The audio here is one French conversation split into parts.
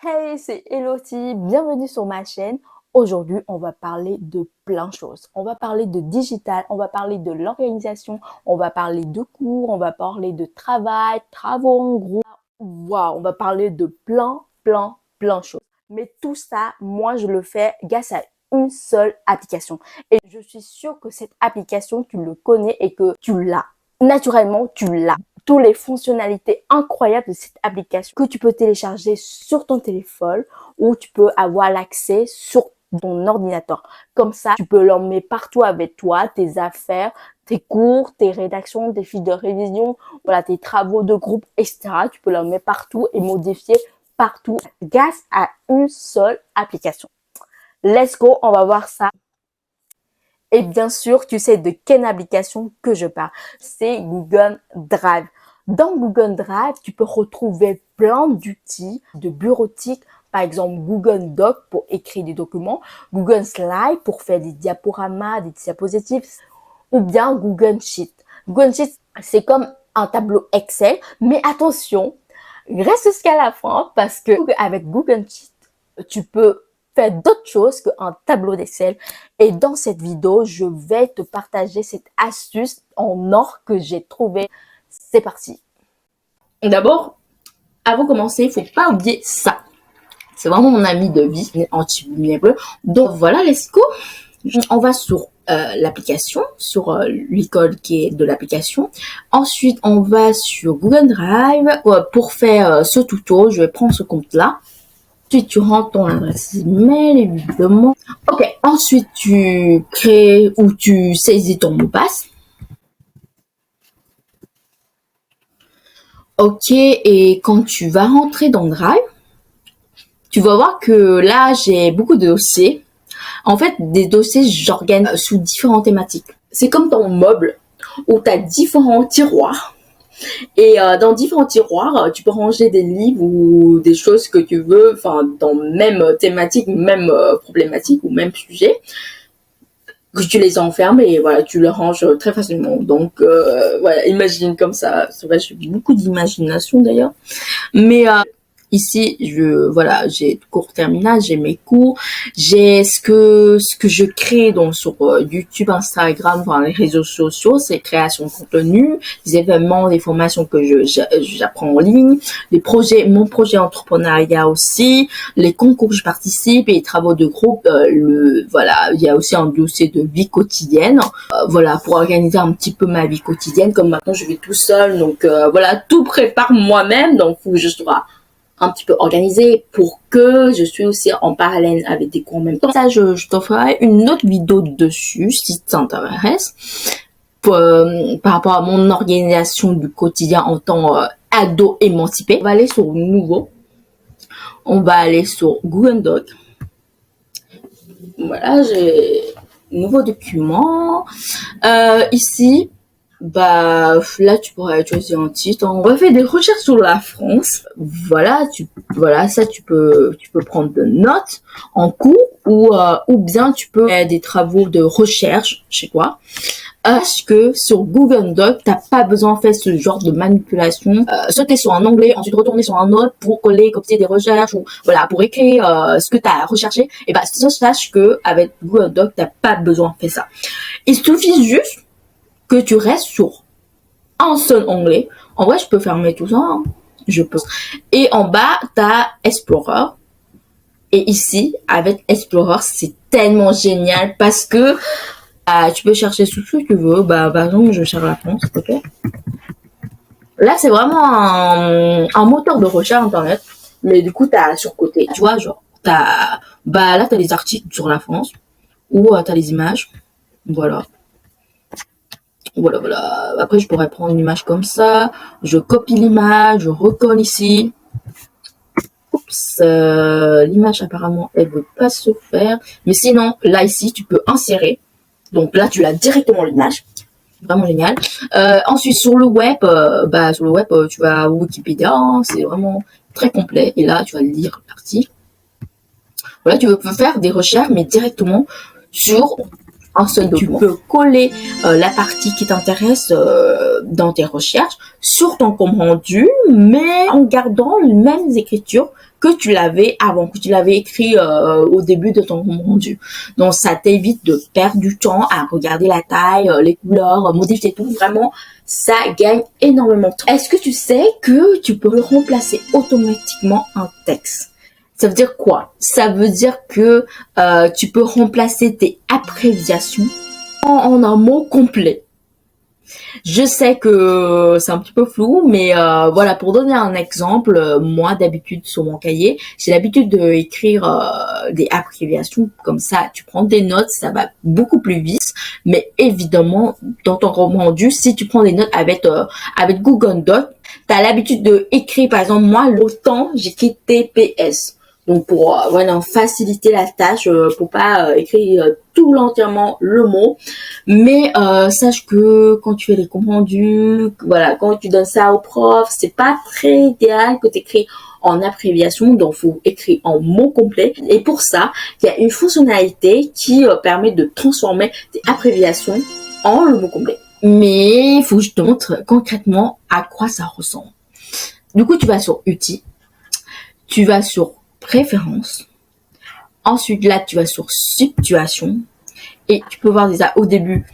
Hey, c'est Elodie, bienvenue sur ma chaîne. Aujourd'hui, on va parler de plein de choses. On va parler de digital, on va parler de l'organisation, on va parler de cours, on va parler de travail, travaux en groupe. Waouh, on va parler de plein de choses. Mais tout ça, moi, je le fais grâce à une seule application. Et je suis sûre que cette application, tu le connais et que tu l'as. Naturellement, tu l'as toutes les fonctionnalités incroyables de cette application que tu peux télécharger sur ton téléphone ou tu peux avoir l'accès sur ton ordinateur. Comme ça, tu peux l'emmener partout avec toi, tes affaires, tes cours, tes rédactions, tes fiches de révision, voilà, tes travaux de groupe, etc. Tu peux l'emmener partout et modifier partout grâce à une seule application. Let's go, on va voir ça. Et bien sûr, tu sais de quelle application que je parle. C'est Google Drive. Dans Google Drive, tu peux retrouver plein d'outils de bureautique. Par exemple, Google Doc pour écrire des documents, Google Slide pour faire des diaporamas, des diapositives, ou bien Google Sheet. Google Sheet, c'est comme un tableau Excel, mais attention, reste jusqu'à la fin parce que avec Google Sheet, tu peux faire d'autres choses qu'un tableau d'Excel. Et dans cette vidéo, je vais te partager cette astuce en or que j'ai trouvé. C'est parti. D'abord, avant de commencer, il faut pas oublier ça. C'est vraiment mon ami de vie, anti-lumière bleue. Donc voilà, let's go. On va sur l'application, sur l'icône qui est de l'application. Ensuite, on va sur Google Drive. Pour faire ce tuto, je vais prendre ce compte-là. Ensuite, tu rentres ton adresse email, évidemment. Ok, ensuite, tu crées ou tu saisis ton mot de passe. Ok, et quand tu vas rentrer dans Drive, tu vas voir que là, j'ai beaucoup de dossiers. En fait, des dossiers, j'organise sous différentes thématiques. C'est comme ton meuble où tu as différents tiroirs. Et dans différents tiroirs, tu peux ranger des livres ou des choses que tu veux, enfin, dans même thématique, même problématique ou même sujet, que tu les enfermes et voilà, tu les ranges très facilement. Donc, voilà, imagine comme ça. C'est vrai, j'ai beaucoup d'imagination d'ailleurs. Mais ici, voilà, j'ai cours terminal, j'ai mes cours, j'ai ce que je crée donc sur YouTube, Instagram, enfin les réseaux sociaux, c'est création de contenu, les événements, les formations que j'apprends en ligne, les projets, mon projet entrepreneuriat aussi, les concours que je participe et les travaux de groupe. Voilà, il y a aussi un dossier de vie quotidienne, voilà, pour organiser un petit peu ma vie quotidienne. Comme maintenant je vis tout seul, donc voilà, tout prépare moi-même, donc faut juste un petit peu organisé pour que je suis aussi en parallèle avec des cours en même temps. Ça, je te ferai une autre vidéo dessus si ça t'intéresse par rapport à mon organisation du quotidien en tant ado émancipé. On va aller sur nouveau. On va aller sur Google Doc. Voilà, j'ai nouveau document. Ici, bah là tu pourrais choisir un titre. On va faire des recherches sur la France. Voilà, ça tu peux prendre de notes en cours ou bien tu peux faire des travaux de recherche chez toi. Parce que sur Google Doc, t'as pas besoin de faire ce genre de manipulation. Sauter sur un onglet, ensuite retourner sur un autre pour coller, copier des recherches ou voilà pour écrire ce que t'as recherché. Et bah sache que avec Google Doc, t'as pas besoin de faire ça. Il suffit juste que tu restes sur un seul onglet. En vrai, je peux fermer tout ça, hein. Je peux. Et en bas, t'as Explorer. Et ici, avec Explorer, c'est tellement génial parce que tu peux chercher tout ce que tu veux. Bah, par exemple, je cherche la France, ok. Là, c'est vraiment un moteur de recherche internet. Mais du coup, t'as sur côté. Tu vois, genre, là, t'as les articles sur la France. Ou t'as les images. Voilà. Voilà. Après, je pourrais prendre une image comme ça. Je copie l'image, je recolle ici. Oups, l'image apparemment, elle veut pas se faire. Mais sinon, là, ici, tu peux insérer. Donc là, tu l'as directement l'image. Vraiment génial. Ensuite, sur le web, tu vas à Wikipédia. Hein, c'est vraiment très complet. Et là, tu vas lire l'article. Voilà, tu peux faire des recherches, mais directement sur un seul document. Tu peux coller la partie qui t'intéresse dans tes recherches sur ton compte rendu, mais en gardant les mêmes écritures que tu l'avais avant, que tu l'avais écrit au début de ton compte rendu. Donc, ça t'évite de perdre du temps à regarder la taille, les couleurs, modifier tout. Vraiment, ça gagne énormément de temps. Est-ce que tu sais que tu peux remplacer automatiquement un texte? Ça veut dire quoi? Ça veut dire que tu peux remplacer tes abréviations en un mot complet. Je sais que c'est un petit peu flou, mais voilà, pour donner un exemple, moi d'habitude sur mon cahier, j'ai l'habitude d'écrire des abréviations comme ça. Tu prends des notes, ça va beaucoup plus vite. Mais évidemment, dans ton compte rendu, si tu prends des notes avec Google Docs, t'as l'habitude de écrire, par exemple, moi, l'autant j'écris TPS. Donc pour voilà, faciliter la tâche, pour pas écrire tout entièrement le mot, mais sache que quand tu fais les comptes rendus, voilà, quand tu donnes ça au prof, c'est pas très idéal que tu écris en abréviation, donc faut écrire en mots complets. Et pour ça, il y a une fonctionnalité qui permet de transformer tes abréviations en le mot complet. Mais il faut que je te montre concrètement à quoi ça ressemble. Du coup, tu vas sur outils, tu vas sur préférences. Ensuite, là, tu vas sur situation et tu peux voir déjà au début.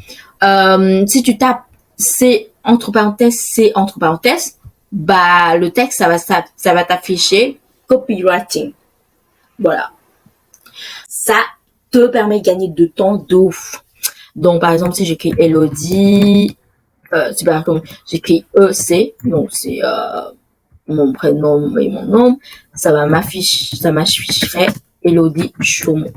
Si tu tapes C entre parenthèses, bah le texte ça va t'afficher copywriting. Voilà. Ça te permet de gagner de temps de ouf. Donc par exemple, si j'écris Elodie, c'est pas comme j'écris EC, donc c'est mon prénom et mon nom, ça m'afficherait Elodie Chaumont.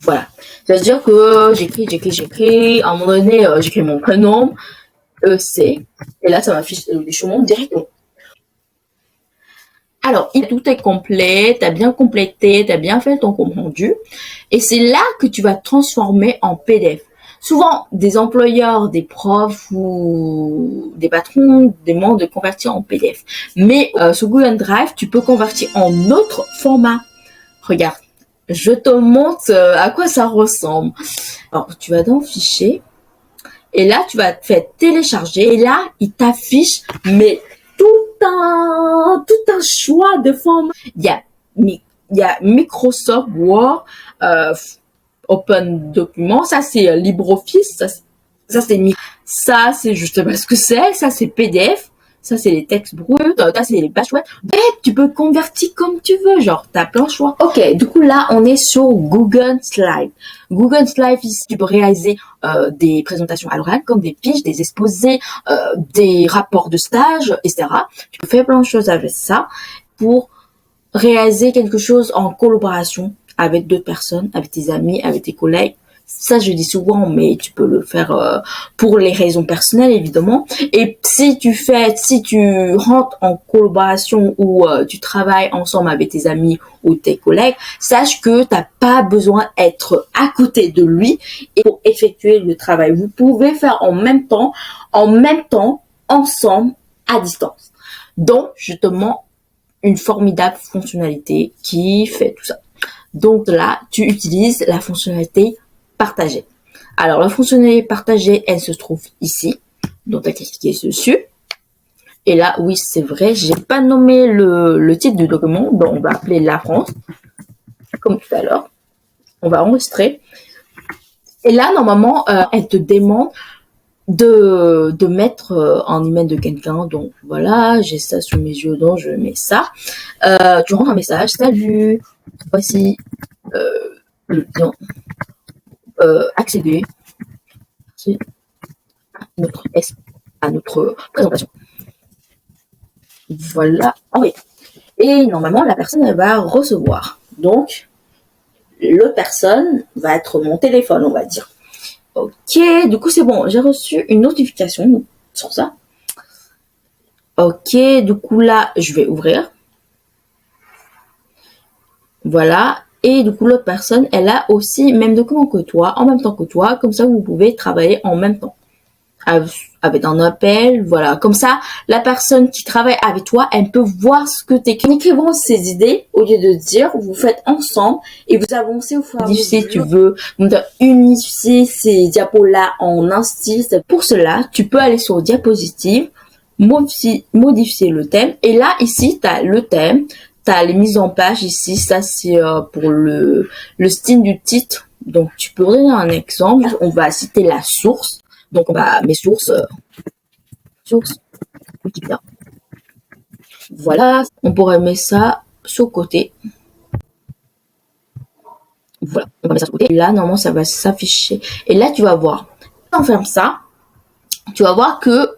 Voilà. Ça veut dire que j'écris, à un moment donné, j'écris mon prénom, EC, et là, ça m'affiche Elodie Chaumont directement. Alors, tout est complet, t'as bien complété, t'as bien fait ton compte rendu, et c'est là que tu vas transformer en PDF. Souvent, des employeurs, des profs ou des patrons demandent de convertir en PDF. Mais sur Google Drive, tu peux convertir en autre format. Regarde, je te montre à quoi ça ressemble. Alors, tu vas dans Fichier. Et là, tu vas te faire télécharger. Et là, il t'affiche, mais tout un choix de formats. Il y a Microsoft Word, Open Document, ça c'est LibreOffice, ça c'est je sais pas ce que c'est, ça c'est PDF, ça c'est les textes bruts, ça c'est les pages web. Bref, tu peux convertir comme tu veux, genre t'as plein de choix. Ok, du coup là on est sur Google Slide. Google Slide ici tu peux réaliser des présentations à l'oral comme des fiches, des exposés, des rapports de stage, etc. Tu peux faire plein de choses avec ça pour réaliser quelque chose en collaboration avec d'autres personnes, avec tes amis, avec tes collègues. Ça, je dis souvent, mais tu peux le faire pour les raisons personnelles, évidemment. Et si tu rentres en collaboration ou tu travailles ensemble avec tes amis ou tes collègues, sache que t'as pas besoin d'être à côté de lui et pour effectuer le travail. Vous pouvez faire en même temps, ensemble, à distance. Donc, justement, une formidable fonctionnalité qui fait tout ça. Donc là, tu utilises la fonctionnalité partagée. Alors, la fonctionnalité partagée, elle se trouve ici. Donc, tu as cliqué dessus. Et là, oui, c'est vrai, j'ai pas nommé le titre du document. Donc, on va appeler La France. Comme tout à l'heure. On va enregistrer. Et là, normalement, elle te demande de mettre un email de quelqu'un. Donc voilà, j'ai ça sous mes yeux, donc je mets ça. Tu rentres un message, salut, voici le lien accéder à notre présentation. Voilà, oui. Et normalement la personne elle va recevoir. Donc le personne va être mon téléphone, on va dire. Ok, du coup c'est bon, j'ai reçu une notification sur ça. Ok, du coup là, je vais ouvrir. Voilà, et du coup l'autre personne, elle a aussi même document que toi, en même temps que toi, comme ça vous pouvez travailler en même temps. Avec un appel, voilà. Comme ça, la personne qui travaille avec toi, elle peut voir ce que tu écris. En écrivant ses idées, au lieu de dire, vous faites ensemble et vous avancez au fur et à mesure. Si tu veux unifier ces diapos-là en un style, pour cela, tu peux aller sur diapositive, modifier le thème. Et là, ici, tu as le thème, tu as les mises en page ici. Ça, c'est pour le style du titre. Donc, tu peux donner un exemple. On va citer la source. Donc, on va mes sources, Wikipédia. Voilà, on pourrait mettre ça sur le côté. Voilà, on va mettre ça sur le côté. Et là, normalement, ça va s'afficher. Et là, tu vas voir. Quand on ferme ça, tu vas voir que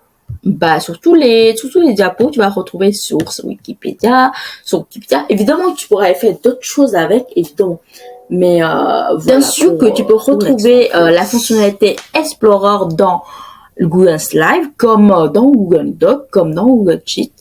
sur tous les diapos, tu vas retrouver source Wikipédia, sur Wikipédia. Évidemment, tu pourrais faire d'autres choses avec, évidemment. Mais voilà, bien sûr que tu peux retrouver la fonctionnalité Explorer dans Google Slide, comme dans Google Doc, comme dans Google Sheet.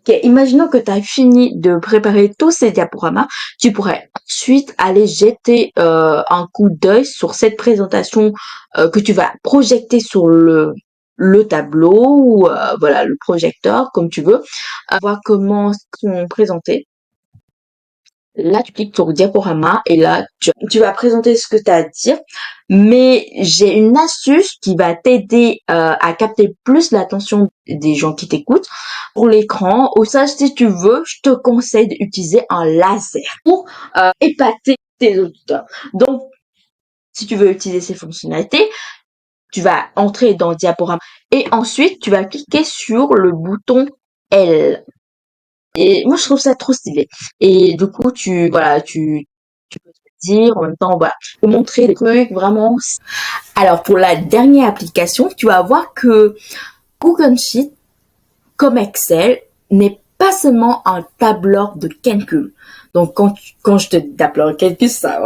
Okay, imaginons que tu as fini de préparer tous ces diaporamas, tu pourrais ensuite aller jeter un coup d'œil sur cette présentation que tu vas projeter sur le tableau ou voilà le projecteur comme tu veux, voir comment sont présentés. Là, tu cliques sur diaporama et là, tu vas présenter ce que tu as à dire. Mais j'ai une astuce qui va t'aider à capter plus l'attention des gens qui t'écoutent pour l'écran. Ou ça, si tu veux, je te conseille d'utiliser un laser pour épater tes auditeurs. Donc, si tu veux utiliser ces fonctionnalités, tu vas entrer dans le diaporama et ensuite, tu vas cliquer sur le bouton L. Et moi, je trouve ça trop stylé. Et du coup, tu peux te dire, en même temps, voilà, tu peux montrer des trucs vraiment. Alors, pour la dernière application, tu vas voir que Google Sheet, comme Excel, n'est pas seulement un tableur de calcul. Donc, quand je te dis tableur de calcul, ça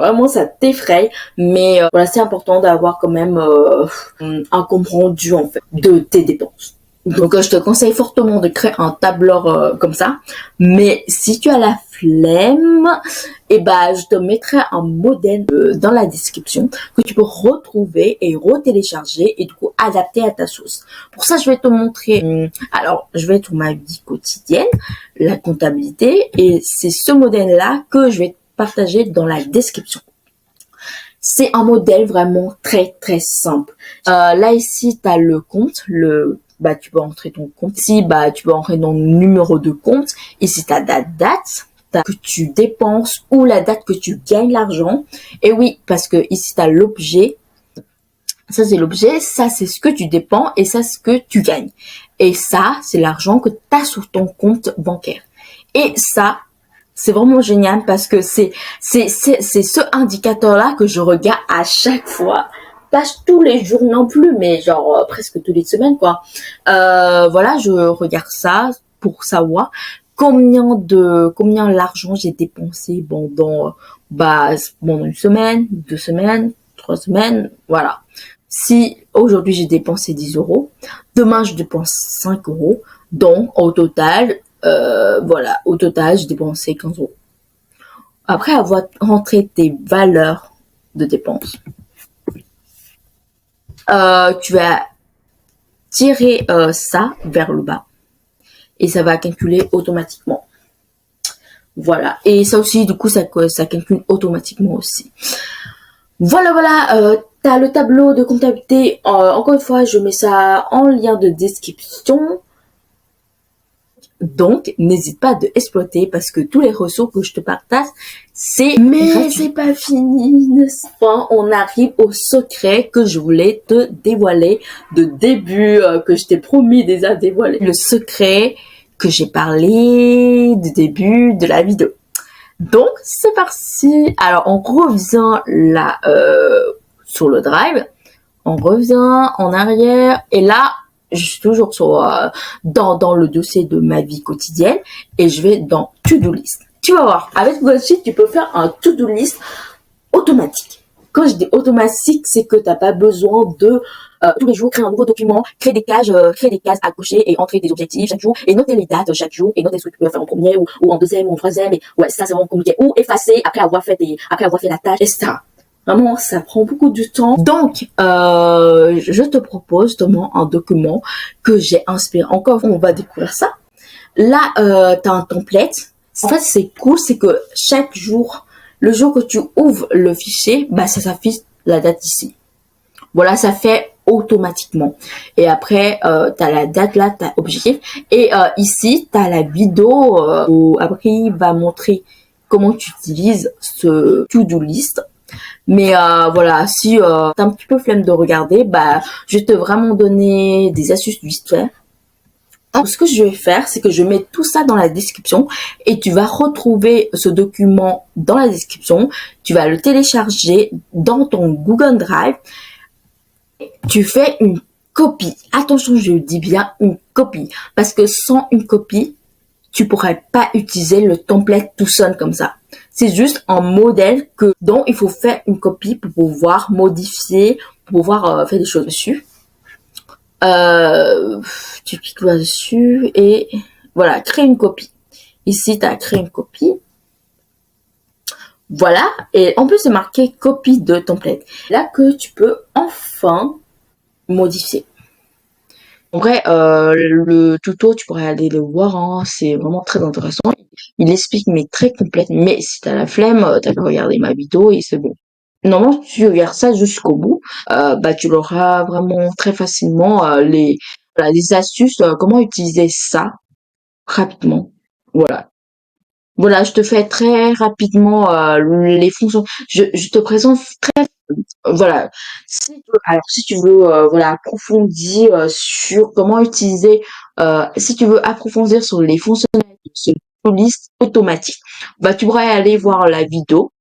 t'effraie. Mais voilà, c'est important d'avoir quand même un compte rendu, en fait, de tes dépenses. Donc, je te conseille fortement de créer un tableur comme ça. Mais si tu as la flemme, je te mettrai un modèle dans la description que tu peux retrouver et retélécharger et du coup adapter à ta sauce. Pour ça, je vais te montrer. Alors, je vais être ma vie quotidienne, la comptabilité, et c'est ce modèle-là que je vais partager dans la description. C'est un modèle vraiment très très simple. Là ici, tu as le compte, tu peux entrer ton compte. Ici, tu peux entrer ton numéro de compte. Ici, ta date que tu dépenses ou la date que tu gagnes l'argent. Et oui, parce que ici, tu as l'objet. Ça, c'est l'objet. Ça, c'est ce que tu dépenses et ça, c'est ce que tu gagnes. Et ça, c'est l'argent que tu as sur ton compte bancaire. Et ça, c'est vraiment génial parce que c'est ce indicateur-là que je regarde à chaque fois. Pas tous les jours non plus, mais genre presque toutes les semaines, quoi. Voilà, je regarde ça pour savoir combien l'argent j'ai dépensé pendant une semaine, 2 semaines, 3 semaines, voilà. Si aujourd'hui j'ai dépensé 10 euros, demain je dépense 5 euros, donc au total, j'ai dépensé 15 euros. Après avoir rentré tes valeurs de dépenses, tu vas tirer ça vers le bas et ça va calculer automatiquement. Voilà. Et ça aussi, du coup, ça calcule automatiquement aussi. Voilà. T'as le tableau de comptabilité. Encore une fois, je mets ça en lien de description. Donc, n'hésite pas de exploiter parce que tous les ressources que je te partage, mais c'est pas fini, n'est-ce pas? On arrive au secret que je voulais te dévoiler de début, que je t'ai promis déjà dévoiler. Le secret que j'ai parlé du début de la vidéo. Donc, c'est parti. Alors, on revient là, sur le drive. On revient en arrière et là, je suis toujours dans le dossier de ma vie quotidienne et je vais dans To-Do List. Tu vas voir, avec Google Sheet, tu peux faire un To-Do List automatique. Quand je dis automatique, c'est que tu n'as pas besoin de tous les jours créer un nouveau document, créer des cases à cocher et entrer des objectifs chaque jour et noter les dates chaque jour et noter ce que tu peux faire en premier ou en deuxième ou en troisième. Et ouais, ça c'est vraiment compliqué. Ou effacer après avoir fait la tâche, etc. Vraiment, ça prend beaucoup de temps. Donc, je te propose justement un document que j'ai inspiré. Encore, on va découvrir ça. Là, tu as un template. En fait, c'est cool, c'est que chaque jour, le jour que tu ouvres le fichier, ça s'affiche la date ici. Voilà, ça fait automatiquement. Et après, tu as la date là, tu as objectif. Et ici, tu as la vidéo où après, il va montrer comment tu utilises ce to-do list. Mais voilà, si t'as un petit peu flemme de regarder, bah je vais te vraiment donner des astuces vite fait. Alors, ce que je vais faire, c'est que je mets tout ça dans la description et tu vas retrouver ce document dans la description. Tu vas le télécharger dans ton Google Drive. Tu fais une copie. Attention, je dis bien une copie. Parce que sans une copie, tu pourrais pas utiliser le template tout seul comme ça. C'est juste un modèle dont il faut faire une copie pour pouvoir modifier, pour pouvoir faire des choses dessus. Tu cliques là-dessus et voilà, créer une copie. Ici, tu as créé une copie. Voilà, et en plus c'est marqué copie de template. Là que tu peux enfin modifier. En vrai, le tuto, tu pourrais aller le voir, hein, c'est vraiment très intéressant. Il explique, mais très complète. Mais si t'as la flemme, t'as qu'à regarder ma vidéo et c'est bon. Normalement, si tu regardes ça jusqu'au bout, bah tu l'auras vraiment très facilement voilà, les astuces, comment utiliser ça rapidement. Voilà. Voilà, je te fais très rapidement les fonctions. Je te présente très voilà. Alors si tu veux voilà approfondir sur comment utiliser si tu veux approfondir sur les fonctionnalités de ce liste automatique, bah tu pourrais aller voir la vidéo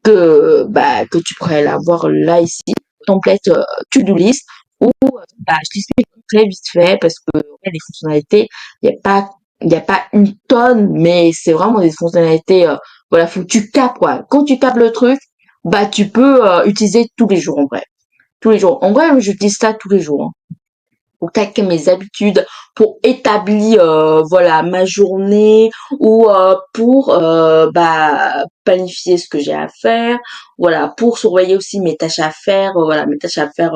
que tu pourrais la voir là ici, template to-do list où bah je t'explique très vite fait parce que ouais, les fonctionnalités, il y a pas une tonne mais c'est vraiment des fonctionnalités voilà, faut que tu capes quoi. Quand tu capes le truc, bah tu peux utiliser tous les jours en vrai. Tous les jours. En vrai, j'utilise ça tous les jours, hein, pour calquer mes habitudes, pour établir voilà ma journée ou pour bah planifier ce que j'ai à faire, voilà pour surveiller aussi mes tâches à faire, voilà mes tâches à faire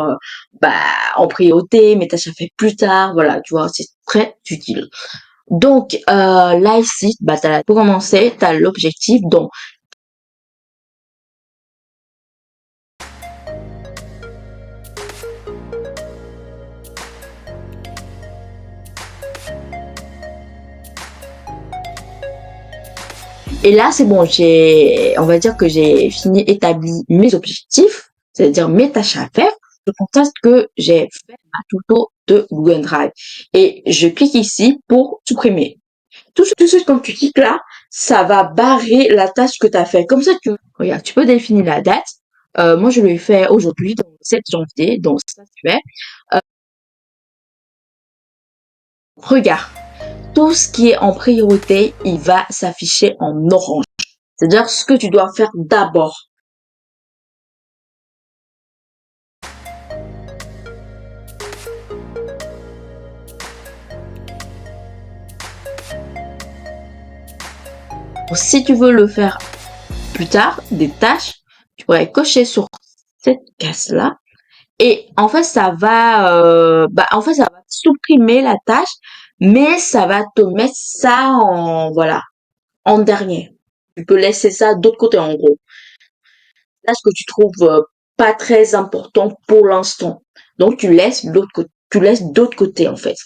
bah en priorité, mes tâches à faire plus tard, voilà tu vois c'est très utile. Donc là ici, bah pour commencer, t'as l'objectif donc. Et là, c'est bon, on va dire que j'ai établi mes objectifs, c'est-à-dire mes tâches à faire. Je constate que j'ai fait ma tuto de Google Drive. Et je clique ici pour supprimer. Tout de suite, quand tu cliques là, ça va barrer la tâche que tu as fait. Comme ça, regarde, tu peux définir la date. Moi, je l'ai fait aujourd'hui, donc 7 janvier, donc ça, tu fais. Regarde, tout ce qui est en priorité, il va s'afficher en orange. C'est-à-dire ce que tu dois faire d'abord. Si tu veux le faire plus tard, des tâches, tu pourrais cocher sur cette case-là. Et en fait, en fait, ça va supprimer la tâche, mais ça va te mettre ça voilà, en dernier. Tu peux laisser ça d'autre côté, en gros. Tâche que tu trouves pas très important pour l'instant. Donc, tu laisses d'autre côté, en fait.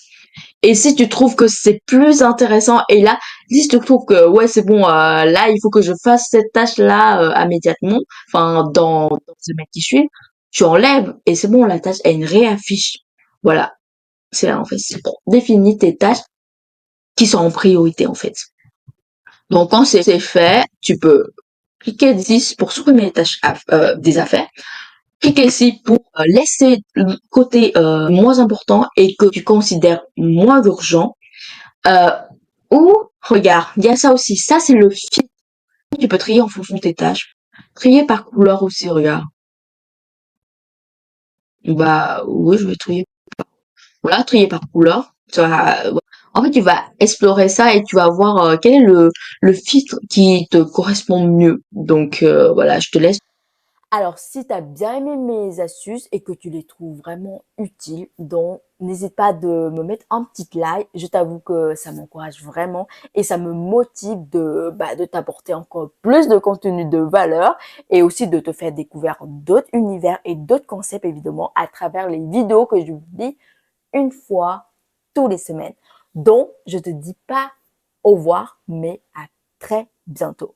Et si tu trouves que c'est plus intéressant, et là, si tu trouves que ouais c'est bon, là il faut que je fasse cette tâche-là immédiatement, enfin dans ce mail qui suit, tu enlèves et c'est bon, la tâche elle réaffiche. Voilà, c'est là en fait, c'est pour définir tes tâches qui sont en priorité en fait. Donc quand c'est fait, tu peux cliquer ici pour supprimer les tâches des affaires. Cliquez ici pour laisser le côté moins important et que tu considères moins urgent. Euh, Ou, regarde, il y a ça aussi. Ça, c'est le filtre. Tu peux trier en fonction de tes tâches. Trier par couleur aussi, regarde. Bah, oui, je vais trier. Voilà, trier par couleur. En fait, tu vas explorer ça et tu vas voir quel est le filtre qui te correspond mieux. Donc, voilà, je te laisse. Alors, si tu as bien aimé mes astuces et que tu les trouves vraiment utiles, donc n'hésite pas de me mettre un petit like. Je t'avoue que ça m'encourage vraiment et ça me motive de t'apporter encore plus de contenu de valeur et aussi de te faire découvrir d'autres univers et d'autres concepts, évidemment, à travers les vidéos que je publie une fois tous les semaines. Donc, je te dis pas au revoir, mais à très bientôt.